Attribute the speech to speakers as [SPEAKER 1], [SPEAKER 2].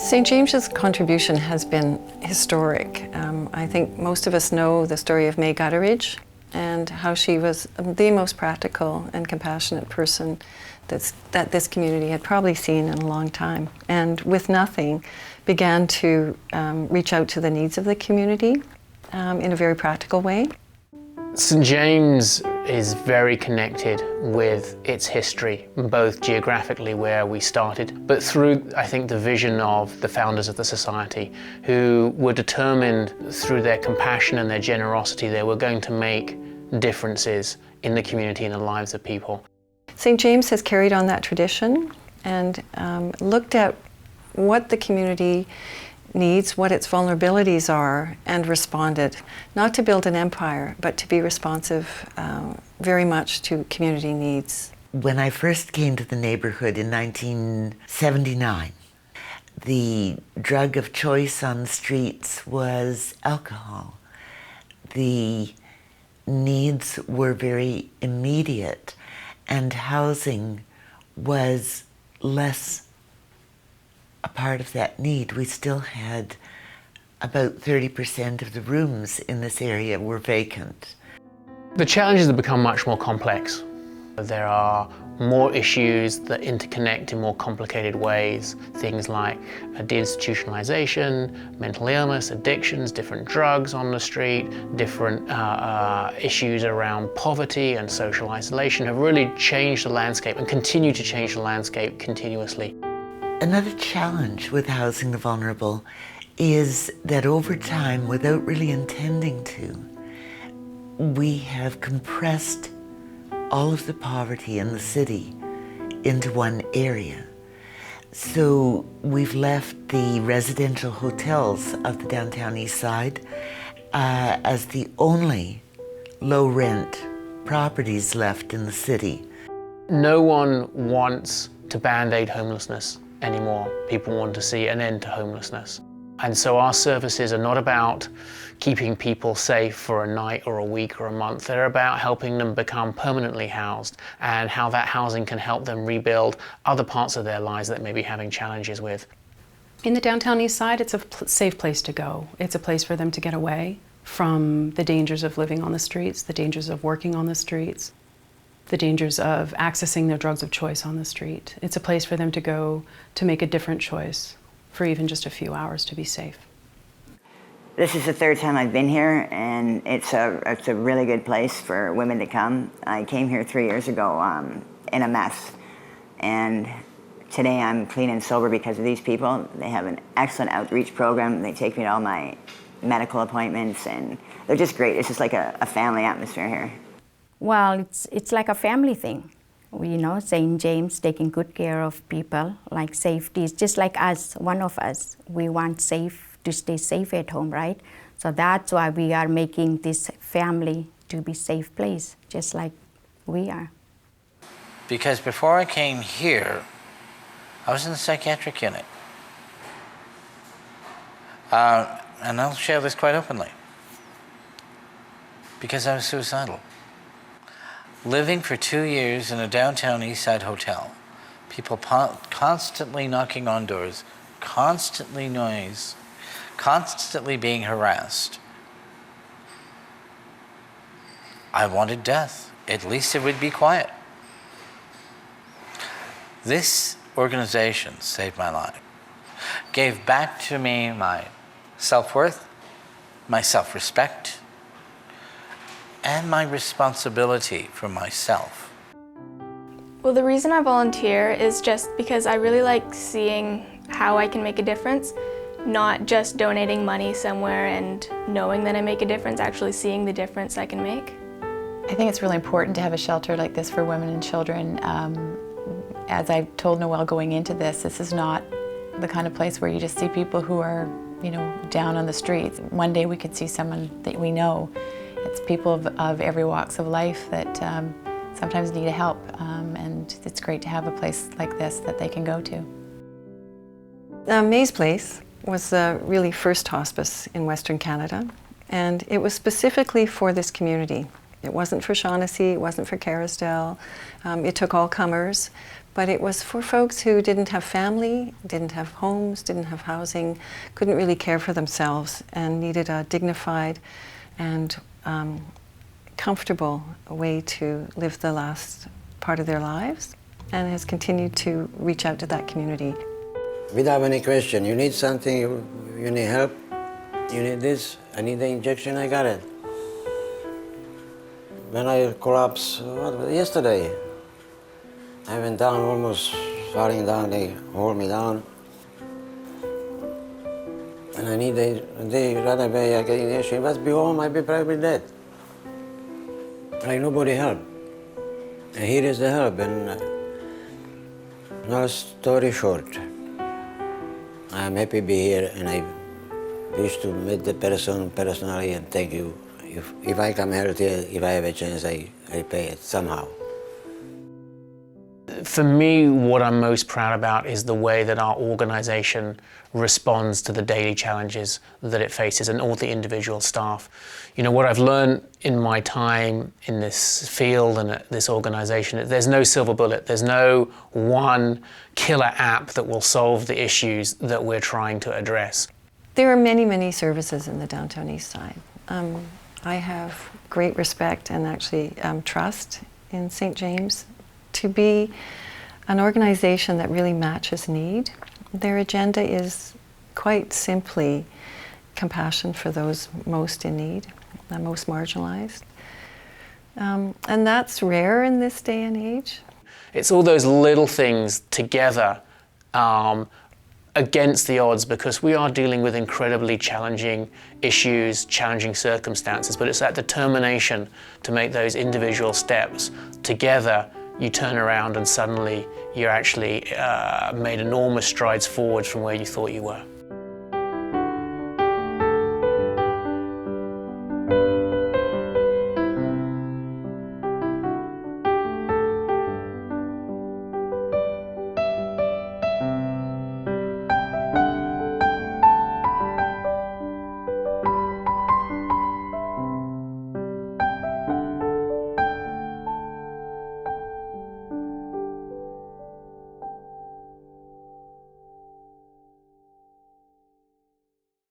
[SPEAKER 1] St. James's contribution has been historic. I think most of us know the story of May Gutteridge and how she was the most practical and compassionate person that this community had probably seen in a long time. And with nothing, began to reach out to the needs of the community in a very practical way.
[SPEAKER 2] St. James is very connected with its history, both geographically where we started, but through, I think, the vision of the founders of the society, who were determined through their compassion and their generosity, they were going to make differences in the community and the lives of people.
[SPEAKER 1] St. James has carried on that tradition and looked at what the community needs, what its vulnerabilities are, and responded. Not to build an empire, but to be responsive very much to community needs.
[SPEAKER 3] When I first came to the neighborhood in 1979, the drug of choice on the streets was alcohol. The needs were very immediate, and housing was less a part of that need. We still had about 30% of the rooms in this area were vacant.
[SPEAKER 2] The challenges have become much more complex. There are more issues that interconnect in more complicated ways. Things like deinstitutionalization, mental illness, addictions, different drugs on the street, different issues around poverty and social isolation have really changed the landscape and continue to change the landscape continuously.
[SPEAKER 3] Another challenge with housing the vulnerable is that over time, without really intending to, we have compressed all of the poverty in the city into one area. So we've left the residential hotels of the Downtown Eastside as the only low-rent properties left in the city.
[SPEAKER 2] No one wants to band-aid homelessness anymore. People want to see an end to homelessness. And so our services are not about keeping people safe for a night or a week or a month. They're about helping them become permanently housed and how that housing can help them rebuild other parts of their lives that they may be having challenges with.
[SPEAKER 4] In the Downtown Eastside, it's a safe place to go. It's a place for them to get away from the dangers of living on the streets, the dangers of working on the streets, the dangers of accessing their drugs of choice on the street. It's a place for them to go to make a different choice for even just a few hours to be safe.
[SPEAKER 5] This is the third time I've been here, and it's a really good place for women to come. I came here 3 years ago in a mess, and today I'm clean and sober because of these people. They have an excellent outreach program. They take me to all my medical appointments, and they're just great. It's just like a family atmosphere here.
[SPEAKER 6] Well, it's like a family thing. St. James taking good care of people, like safety. It's just like us, one of us. We want to stay safe at home, right? So that's why we are making this family to be safe place, just like we are.
[SPEAKER 7] Because before I came here, I was in the psychiatric unit. And I'll share this quite openly. Because I was suicidal. Living for 2 years in a downtown Eastside hotel, people constantly knocking on doors, constantly noise, constantly being harassed. I wanted death. At least it would be quiet. This organization saved my life, gave back to me my self-worth, my self-respect, and my responsibility for myself.
[SPEAKER 8] Well, the reason I volunteer is just because I really like seeing how I can make a difference, not just donating money somewhere and knowing that I make a difference, actually seeing the difference I can make.
[SPEAKER 9] I think it's really important to have a shelter like this for women and children. As I told Noelle going into this is not the kind of place where you just see people who are, down on the streets. One day we could see someone that we know. It's people of every walks of life that sometimes need help, and it's great to have a place like this that they can go to.
[SPEAKER 1] May's Place was the really first hospice in Western Canada, and it was specifically for this community. It wasn't for Shaughnessy, it wasn't for Carrisdale. It took all comers, but it was for folks who didn't have family, didn't have homes, didn't have housing, couldn't really care for themselves, and needed a dignified and comfortable way to live the last part of their lives, and has continued to reach out to that community.
[SPEAKER 10] Without any question, you need something, you need help, you need this, I need the injection, I got it. When I collapsed, yesterday, I went down, almost falling down, they hold me down. And I need, they right away, I get injection, if I be home, I'd be probably dead. Like nobody helped. And here is the help, and long story short, I'm happy to be here, and I wish to meet the person personally and thank you. If I come here, if I have a chance, I pay it somehow.
[SPEAKER 2] For me, what I'm most proud about is the way that our organisation responds to the daily challenges that it faces, and all the individual staff. You know, what I've learned in my time in this field and at this organisation, there's no silver bullet. There's no one killer app that will solve the issues that we're trying to address.
[SPEAKER 1] There are many, many services in the Downtown Eastside. I have great respect and actually trust in St. James to be an organization that really matches need. Their agenda is quite simply compassion for those most in need, the most marginalized. And that's rare in this day and age.
[SPEAKER 2] It's all those little things together against the odds, because we are dealing with incredibly challenging issues, challenging circumstances, but it's that determination to make those individual steps together. You turn around and suddenly you're actually made enormous strides forward from where you thought you were.